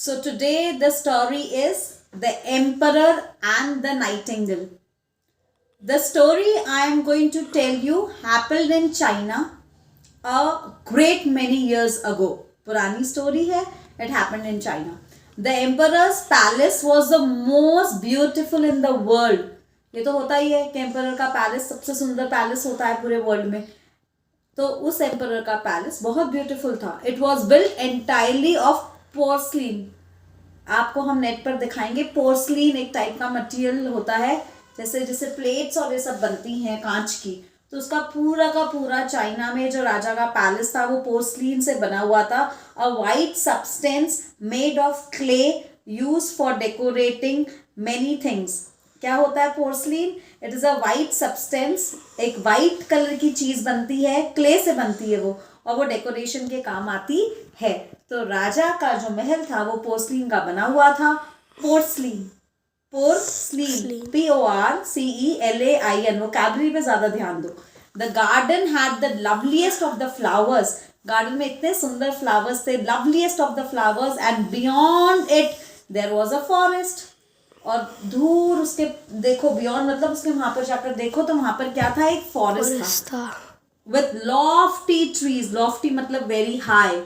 So today the story is The Emperor and the Nightingale. The story I am going to tell you happened in China a great many years ago. पुरानी story है. It happened in China. The emperor's palace was the most beautiful in the world. ये तो होता ही है कि emperor का palace सबसे सुंदर पैलेस होता है पूरे वर्ल्ड में. तो उस एम्परर का पैलेस बहुत ब्यूटीफुल था. It was built entirely of porcelain. आपको हम नेट पर दिखाएंगे. पोर्सलिन एक टाइप का मटेरियल होता है, जैसे जैसे प्लेट्स और ये सब बनती हैं कांच की. तो उसका पूरा का पूरा चाइना में जो राजा का पैलेस था वो पोर्सलिन से बना हुआ था. अ white substance made of clay use for decorating many things. क्या होता है porcelain? It is a white substance. एक वाइट कलर की चीज़ बनती है, क्ले से बनती है वो, और वो डेकोरेशन के काम आती है. तो राजा का जो महल था वो पोर्सलिन का बना हुआ था. Porcelain PORCELAIN. वो कैबरी पे ज़्यादा ध्यान दो. The garden had the loveliest of the flowers. Garden में इतने सुंदर फ्लावर्स थे, loveliest of the flowers. And beyond it there was a forest. और दूर उसके देखो, बियॉन्ड मतलब उसके वहां पर जाकर देखो तो वहां पर क्या था? एक फॉरेस्ट था. With lofty trees. लॉफ्टी मतलब वेरी हाई.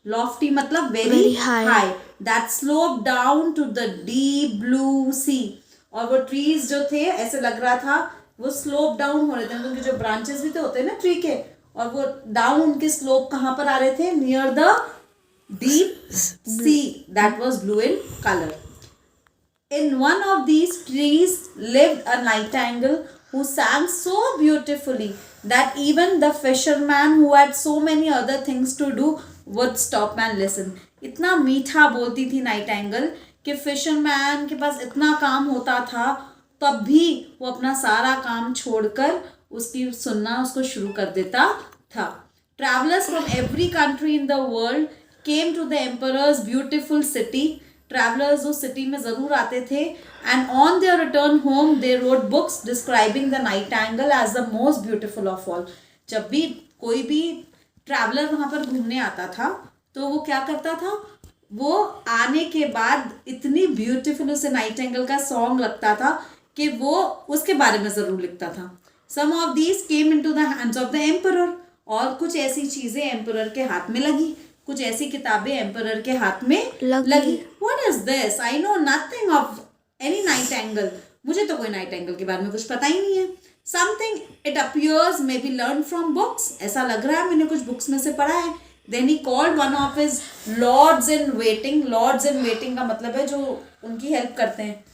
लॉफ्टी मतलब very high. That slope down to the deep blue sea. और वो ट्रीज जो थे ऐसे लग रहा था वो स्लोप डाउन हो रहे थे, क्योंकि जो ब्रांचेस भी तो होते हैं ना ट्री के, और वो डाउन उनके स्लोप कहाँ पर आ रहे थे? Near the deep see that was blue in colour. In one of these trees lived a nightingale who sang so beautifully that even the fisherman who had so many other things to do would stop and listen. इतना मीठा बोलती थी Nightingale कि fisherman के पास इतना काम होता था तब भी वो अपना सारा काम छोड़कर उसकी सुनना उसको शुरू कर देता था. Travelers from every country in the world came to the emperor's beautiful city. Travellers उस सिटी में ज़रूर आते थे. And on their return home they wrote books describing the nightingale as the most beautiful of all. जब भी कोई भी traveller वहाँ पर घूमने आता था तो वो क्या करता था? वो आने के बाद इतनी ब्यूटिफुल उसे नाइटिंगेल का सॉन्ग लगता था कि वो उसके बारे में ज़रूर लिखता था. Some of these came into the hands of the emperor. और कुछ ऐसी चीज़ें एम्परर के हाथ में लगी, कुछ ऐसी किताबें एम्परर के हाथ में लगी. What is this? I know nothing of any nightingale. मुझे तो कोई नाइटिंगेल के बारे में कुछ पता ही नहीं है. Something it appears may be learned from books. ऐसा लग रहा है मैंने कुछ बुक्स में से पढ़ा है. Then he called one of his lords in waiting. Lords in waiting का मतलब है जो उनकी हेल्प करते हैं,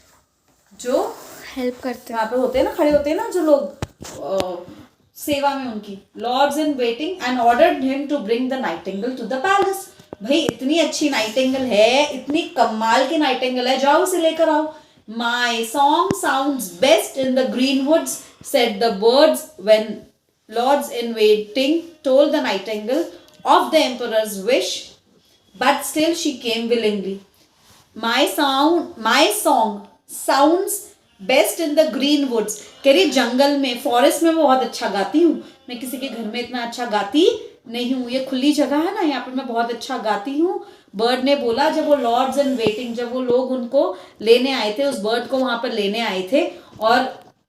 जो हेल्प करते हैं, वहाँ पे होते हैं ना, खड़े होते हैं ना जो लोग सेवा में उनकी. Lords in waiting and ordered him to bring the nightingale to the palace. भाई इतनी अच्छी नाइटिंगेल है, इतनी कमाल की नाइटिंगेल है, जाओ उसे लेकर आओ. My song sounds best in the green woods said the birds when lords in waiting told the nightingale of the emperor's wish, but still she came willingly. My song sounds best in the green woods. कह रही जंगल में, forest में मैं बहुत अच्छा गाती हूँ. मैं किसी के घर में इतना अच्छा गाती नहीं हूँ. ये खुली जगह है ना, यहाँ पर मैं बहुत अच्छा गाती हूँ. बर्ड ने बोला जब वो लॉर्ड्स इन वेटिंग, जब वो लोग उनको लेने आए थे, उस बर्ड को वहाँ पर लेने आए थे और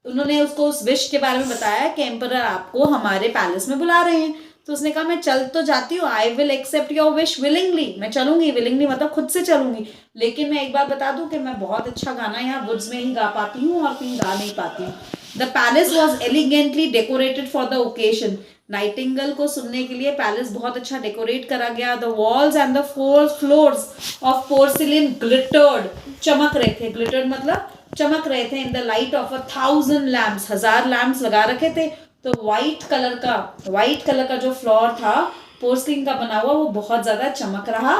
उन्होंने उसको उस विश के बारे में बताया कि एम्परर आपको हमारे पैलेस में बुला रहे हैं. तो उसने कहा मैं चल तो जाती हूँ, I will accept your wish willingly. मैं चलूंगी, विलिंगली मतलब खुद से चलूंगी, लेकिन मैं एक बार बता दूं कि मैं बहुत अच्छा गाना यहाँ वुड्स में ही गा पाती हूँ और कहीं गा नहीं पाती हूँ. The palace was elegantly decorated for the occasion. Nightingale को सुनने के लिए पैलेस बहुत अच्छा डेकोरेट करा गया. The walls and the floors of porcelain glittered. चमक रहे थे. ग्लिटर्ड मतलब चमक रहे थे. In the light of 1000 lamps. 1000 lamps लगा रखे थे. तो वाइट कलर का जो फ्लोर था पोर्सलिन का बना हुआ, वो बहुत ज्यादा चमक रहा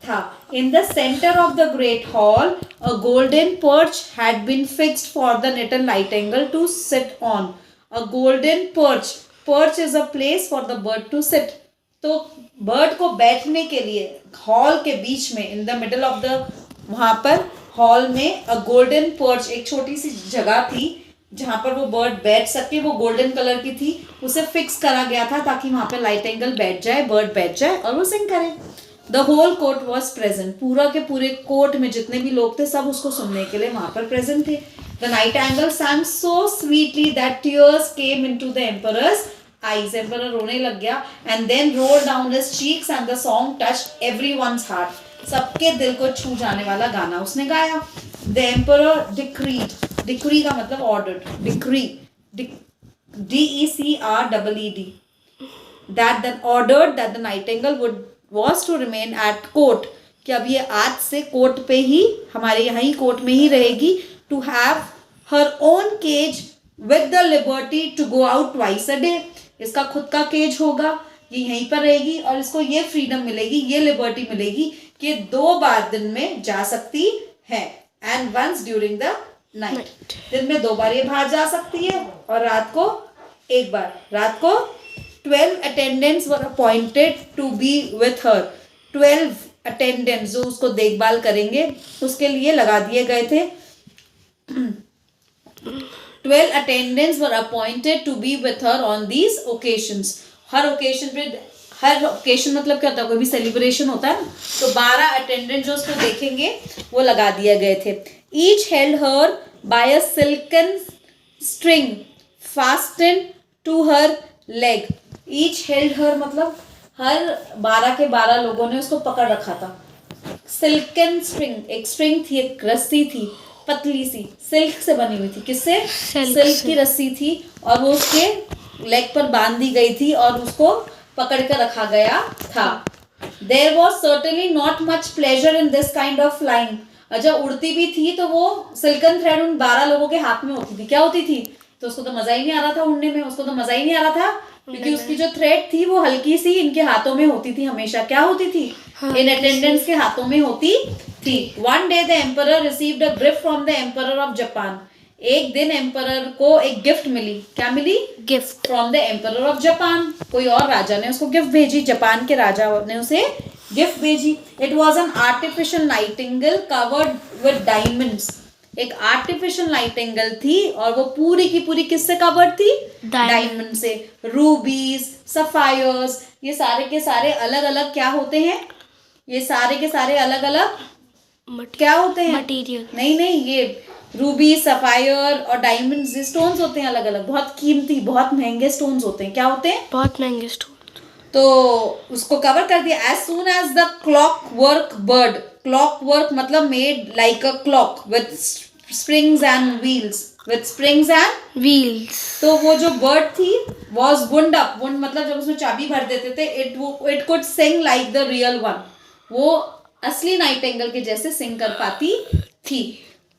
था. In the centre of the great hall a golden perch had been fixed for the little nightingale to sit on. A golden perch is a place for the bird to sit. तो bird को बैठने के लिए hall के बीच में, in the middle of the, वहां पर हॉल में अ गोल्डन पर्च, एक छोटी सी जगह थी जहाँ पर वो बर्ड बैठ सके. वो गोल्डन कलर की थी, उसे फिक्स करा गया था ताकि वहाँ पे नाइटिंगेल बैठ जाए, बर्ड बैठ जाए और वो सिंग करे. The whole court was present, पूरा के पूरे कोर्ट में जितने भी लोग थे सब उसको सुनने के लिए वहां पर प्रेजेंट थे. The Nightingale sang so sweetly that tears came into the emperor's eyes. Emperor रोने लग गया. and then rolled down his cheeks and the song touched everyone's heart. सबके दिल को छू जाने वाला गाना उसने गाया. The emperor decreed, decree का मतलब ordered, decree, DECREED, that the ordered that the nightingale was to remain at court, कि अब ये आज से कोर्ट पे ही, हमारे यहाँ ही कोर्ट में ही रहेगी. to have her own cage with the liberty to go out twice a day. इसका खुद का केज होगा, ये यहीं पर रहेगी और इसको ये फ्रीडम मिलेगी, ये लिबर्टी मिलेगी कि 2 बार दिन में जा सकती है. And once during the night, दिन में 2 बार ये बाहर जा सकती है और रात को 1 बार. रात को 12 attendants were appointed to be with her. 12 attendants जो उसको देखभाल करेंगे उसके लिए लगा दिए गए थे. 12 attendants were appointed to be with her on these occasions. Her occasion पे, हर occasion मतलब क्या होता है, कोई भी celebration होता है ना, तो 12 attendant जो उसको देखेंगे वो लगा दिए गए थे. Each held her by a silken string fastened to her leg. Each held her मतलब हर 12 के 12 लोगों ने उसको पकड़ रखा था. सिल्कन स्ट्रिंग, एक स्ट्रिंग थी, एक रस्सी थी पतली सी, सिल्क से बनी हुई थी. किससे? सिल्क की रस्सी थी और वो उसके लेग पर बांध दी गई थी और उसको पकड़ कर रखा गया था. There was certainly not much pleasure in this kind of flying. जब उड़ती भी थी तो वो सिल्कन थ्रेड उन 12 लोगों के हाथ में होती थी. क्या होती थी? तो उसको तो मजा ही नहीं आ रहा था उड़ने में, उसको तो मजा ही नहीं आ रहा था क्योंकि उसकी जो थ्रेड थी वो हल्की सी इनके हाथों में होती थी. हमेशा क्या होती थी? इन अटेंडेंट्स के हाथों में होती थी. One day the emperor received a gift from the emperor of Japan. एक दिन एम्परर को एक गिफ्ट मिली. क्या मिली? Gift from the emperor of Japan. कोई और राजा ने उसको गिफ्ट भेजी, जापान के राजा ने उसे गिफ्ट भेजी. It was an artificial Nightingale covered with diamonds. एक आर्टिफिशियल नाइटिंगेल थी और वो पूरी की पूरी किससे कवर्ड थी? डायमंड से. रूबीज, सफायर्स, ये सारे के सारे अलग अलग क्या होते हैं? ये सारे के सारे अलग अलग क्या होते हैं? मटेरियल. नहीं, ये रूबी, सफायर और डायमंड्स, ये स्टोन्स होते हैं अलग अलग, बहुत कीमती, बहुत महंगे स्टोन्स होते हैं. क्या होते हैं? बहुत महंगे स्टोन. तो उसको कवर कर दिया. As soon as the clockwork bird, clockwork मतलब made like a clock with springs and wheels, with springs and wheels. तो वो जो बर्ड थी वॉज वुंड अप. वुंड मतलब जब उसमें चाबी भर देते थे, it could sing like the real one. वो असली नाइटिंगेल के जैसे सिंग कर पाती थी,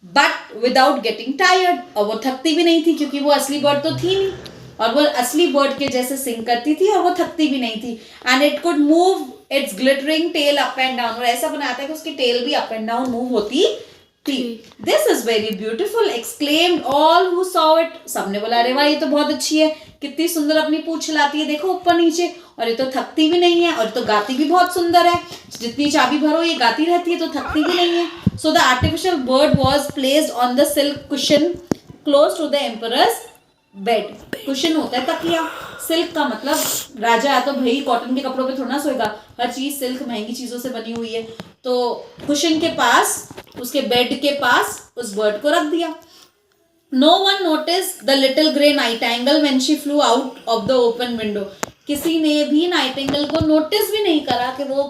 बट विदाउट गेटिंग टायर्ड. और वो थकती भी नहीं थी क्योंकि वो असली बर्ड तो थी नहीं, और वो असली बर्ड के जैसे सिंग करती थी और वो थकती भी नहीं थी. And it could move its glittering tail up and down. और ऐसा बनाता है कि उसकी टेल भी अप एंड डाउन मूव होती थी. This is very beautiful exclaimed all who saw it. सबने बोला अरे वाह ये तो बहुत अच्छी है, कितनी सुंदर अपनी पूंछ हिलाती है, देखो ऊपर नीचे, और ये तो थकती भी नहीं है, और तो गाती भी बहुत सुंदर है. जितनी चाबी भरो ये गाती रहती है तो थकती भी नहीं है. So the artificial bird was placed on the silk cushion close to the emperor's bed. Cushion होता है तकिया. सिल्क का मतलब राजा या तो भाई कॉटन के कपड़ों पे थोड़ा ना सोएगा, हर चीज सिल्क महंगी चीजों से बनी हुई है. तो कुशन के पास, उसके बेड के पास उस बर्ड को रख दिया. No one noticed the little grey nightingale when she flew out of the open window. किसी ने भी नाइटिंगेल को नोटिस भी नहीं करा कि वो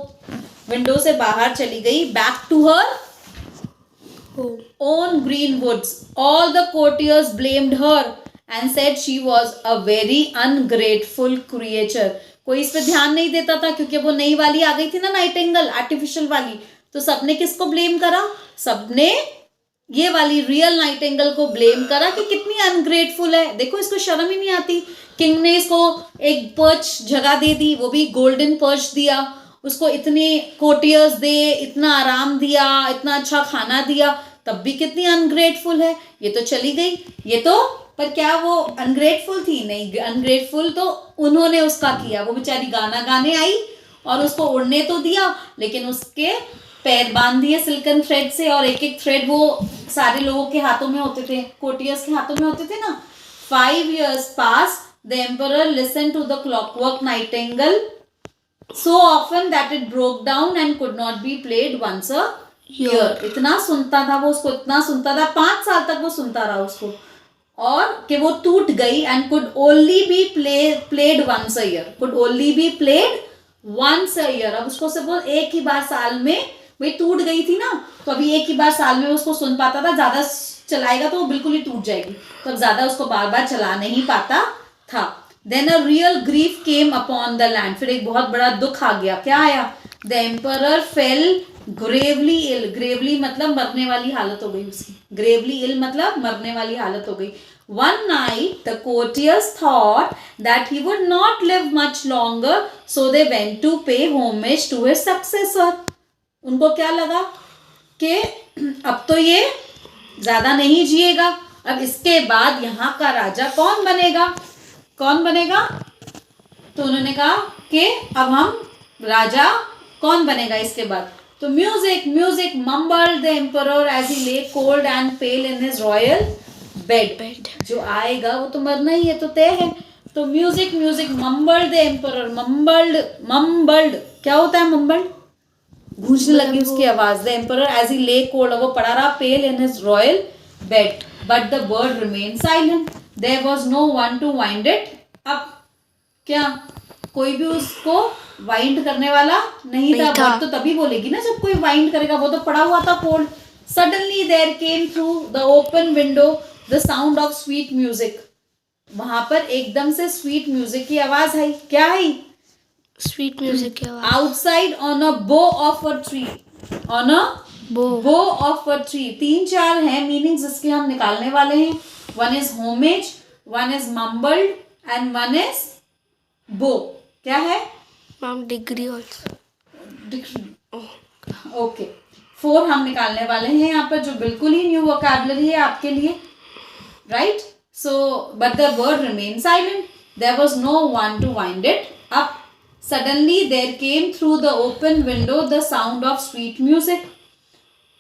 विंडो से बाहर चली गई. Back to her own green woods. All the courtiers blamed her and said she was a very ungrateful creature. कोई इस पे ध्यान नहीं देता था क्योंकि वो नई वाली आ गई थी ना नाइटिंगेल, आर्टिफिशियल वाली. तो सबने किसको ब्लेम करा? सबने ये वाली रियल नाइटिंगेल को ब्लेम करा कि कितनी अनग्रेटफुल है, देखो इसको शर्म ही नहीं आती. किंग ने इसको एक पर्च जगह दे दी, वो भी गोल्डन पर्च दिया. उसको इतने कोर्टियर्स दे, इतना आराम दिया, इतना अच्छा खाना दिया, तब भी कितनी अनग्रेटफुल है. ये तो चली गई, ये तो, पर क्या वो अनग्रेटफुल थी? नहीं, अनग्रेटफुल तो उन्होंने उसका किया. वो बेचारी गाना गाने आई और उसको उड़ने तो दिया, लेकिन उसके पैर बांध दिए सिल्कन थ्रेड से, और एक एक थ्रेड वो सारे लोगों के हाथों में होते थे, कोर्टियर्स के हाथों में होते थे ना. 5 years passed. The emperor listened to the clockwork nightingale so often that it broke down and could not be played once a year. इतना सुनता था वो उसको, इतना सुनता था, 5 साल तक वो सुनता रहा उसको, और कि वो टूट गई and could only be played once a year. Could only be played once a year. अब उसको सिर्फ एक ही बार साल में, भाई टूट गई थी ना, तो अभी एक ही बार साल में उसको सुन पाता था, ज्यादा चलाएगा तो वो बिल्कुल ही टूट जाएगी, तो अब ज्यादा उसको बार बार चला नहीं पाता था. Then a real grief came upon the land. फिर एक बहुत बड़ा दुख आ गया. क्या आया? The emperor fell gravely ill. Gravely मतलब मरने वाली हालत हो गई उसकी. Gravely ill मतलब मरने वाली हालत हो गई. One night the courtiers thought that he would not live much longer, so they went to pay homage to his successor. उनको क्या लगा कि अब तो ये ज्यादा नहीं जिएगा, अब इसके बाद यहाँ का राजा कौन बनेगा, कौन बनेगा? तो उन्होंने कहा कि अब हम राजा कौन बनेगा इसके बाद. तो music mumbled the emperor as he lay cold and pale in his royal bed. जो आएगा वो तो मरना ही है, तो तय है. तो music mumbled the emperor. Mumbled क्या होता है? मम्बल्ड गूंजने लगी उसकी आवाज. The emperor as he lay cold, वो पड़ा रहा pale in his royal bed, but the bird remain silent. There was no one to wind it. अब क्या कोई भी उसको वाइंड करने वाला नहीं था. बर्ड तो तभी बोलेगी ना जब कोई वाइंड करेगा, वो तो पड़ा हुआ था cold. Suddenly there came through the open window the sound of sweet music. वहां पर एकदम से स्वीट म्यूजिक की आवाज आई. क्या आई? स्वीट म्यूजिक की आवाज. Outside on a bough of a tree. On a bough of a tree. 3-4 है मीनिंग्स इसके हम निकालने वाले हैं. One is homage, one is mumbled, and one is bow. क्या है? Ma'am, degree also. Degree. Okay. 4 हम निकालने वाले हैं यहाँ पर, जो बिल्कुल ही न्यू वोकैबुलरी है आपके लिए. Right? So, but the word remained silent. There was no one to wind it up. Suddenly there came through the open window the sound of sweet music.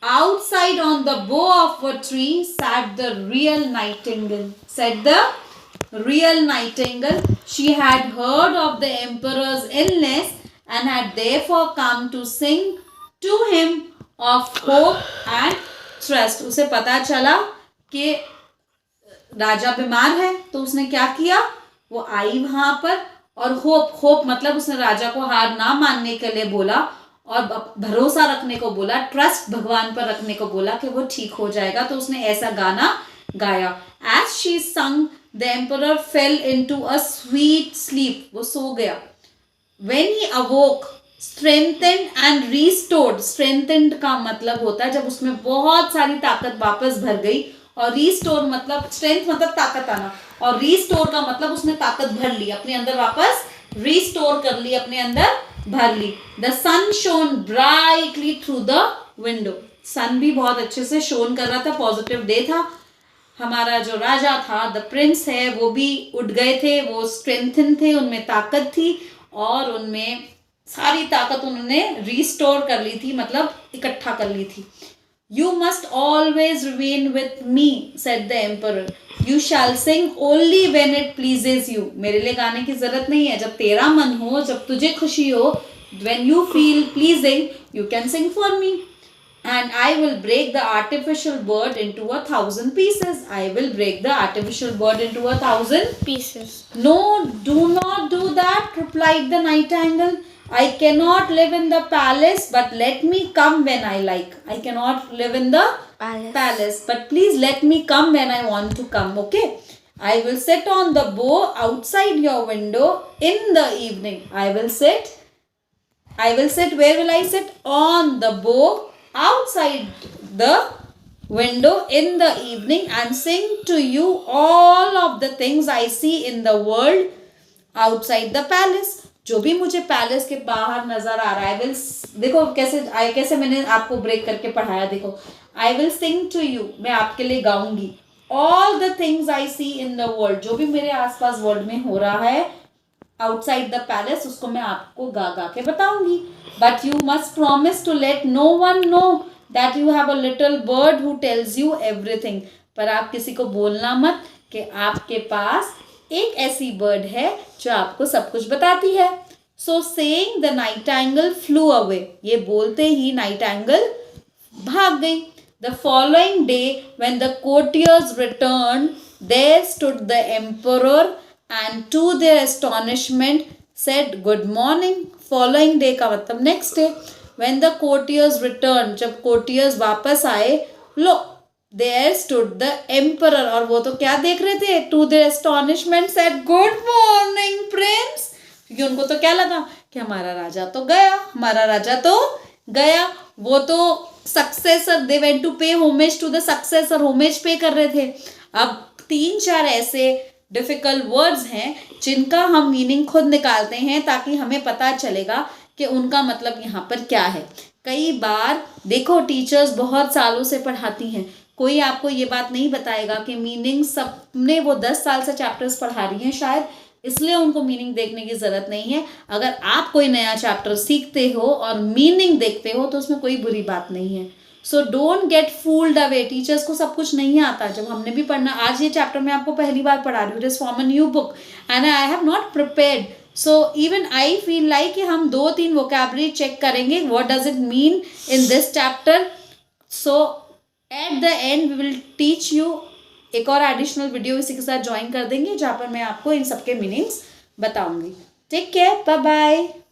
Outside on the bough of a tree sat the real nightingale. Said the real nightingale. She had heard of the emperor's illness and had therefore come to sing to him of hope and trust. उसे पता चला कि राजा बीमार है, तो उसने क्या किया? वो आई वहां पर और होप मतलब उसने राजा को हार ना मानने के लिए बोला और भरोसा रखने को बोला, ट्रस्ट भगवान पर रखने को बोला कि वो ठीक हो जाएगा. तो उसने ऐसा गाना गाया. As she sung, the emperor fell into a sweet sleep. वो सो गया. When he awoke, strengthened and restored. Strengthened का मतलब होता है जब उसमें बहुत सारी ताकत वापस भर गई, और restore मतलब strength मतलब ताकत आना, और restore का मतलब उसने ताकत भर ली अपने अंदर, वापस restore कर ली, अपने अंदर भर ली. The sun shone brightly through the window. सन भी बहुत अच्छे से शोन कर रहा था, पॉजिटिव डे था. हमारा जो राजा था, द प्रिंस है, वो भी उठ गए थे, वो स्ट्रेंथन थे, उनमें ताकत थी और उनमें सारी ताकत उन्होंने रिस्टोर कर ली थी, मतलब इकट्ठा कर ली थी. You must always remain with me, said the emperor. You shall sing only when it pleases you. मेरे लिए गाने की जरूरत नहीं है, जब तेरा मन हो, जब तुझे खुशी हो, when you feel pleasing, you can sing for me. And I will break the artificial bird into 1,000 pieces. I will break the artificial bird into 1,000 pieces. No, do not do that, replied the nightingale. I cannot live in the palace, but let me come when I like. I cannot live in the palace, but please let me come when I want to come, okay? I will sit on the bough outside your window in the evening. I will sit, where will I sit? On the bough outside the window in the evening and sing to you all of the things I see in the world outside the palace. जो भी मुझे palace के बाहर नजर आ रहा है, देखो कैसे मैंने आपको ब्रेक करके पढ़ाया. देखो, I will sing to you, मैं आपके लिए गाऊंगी. All the things I see in the world, जो भी मेरे आसपास वर्ल्ड में हो रहा है आउटसाइड द पैलेस, उसको मैं आपको गा के बताऊंगी. But you must promise to let no one know that you have a little bird who tells you everything. पर आप किसी को बोलना मत कि आपके पास एक ऐसी बर्ड है जो आपको सब कुछ बताती है. So saying the Nightingale flu away, ये बोलते ही नाइटिंगेल भाग गई. The following day when the courtiers returned, there stood the emperor and to their astonishment said good morning. Following day का मतलब next day. When the courtiers returned, जब courtiers वापस आए, लो there stood the emperor, और वो तो क्या देख रहे थे, to their astonishment said good morning prince, क्योंकि उनको तो क्या लगा कि हमारा राजा तो गया, हमारा राजा तो गया. वो तो successor, they went to pay homage to the successor, homage pay कर रहे थे. अब 3-4 ऐसे डिफिकल्ट वर्ड्स हैं जिनका हम मीनिंग खुद निकालते हैं ताकि हमें पता चलेगा कि उनका मतलब यहाँ पर क्या है. कई बार देखो टीचर्स बहुत सालों से पढ़ाती हैं, कोई आपको ये बात नहीं बताएगा कि मीनिंग, सबने वो 10 साल से चैप्टर्स पढ़ा रही हैं शायद, इसलिए उनको मीनिंग देखने की ज़रूरत नहीं है. अगर आप कोई नया चैप्टर सीखते हो और मीनिंग देखते हो तो उसमें कोई बुरी बात नहीं है. So don't get fooled away. Teachers को सब कुछ नहीं आता. जब हमने भी पढ़ना, आज ये चैप्टर मैं आपको पहली बार पढ़ा रही हूँ, it is from a new book and I have not prepared. So even I feel like कि हम 2-3 वोकैबुलरी चेक करेंगे, what does it mean in this chapter. So at the end we will teach you. एक और additional video इसी के साथ join कर देंगे जहाँ पर मैं आपको इन सबके मीनिंग्स बताऊंगी. Take care, bye bye.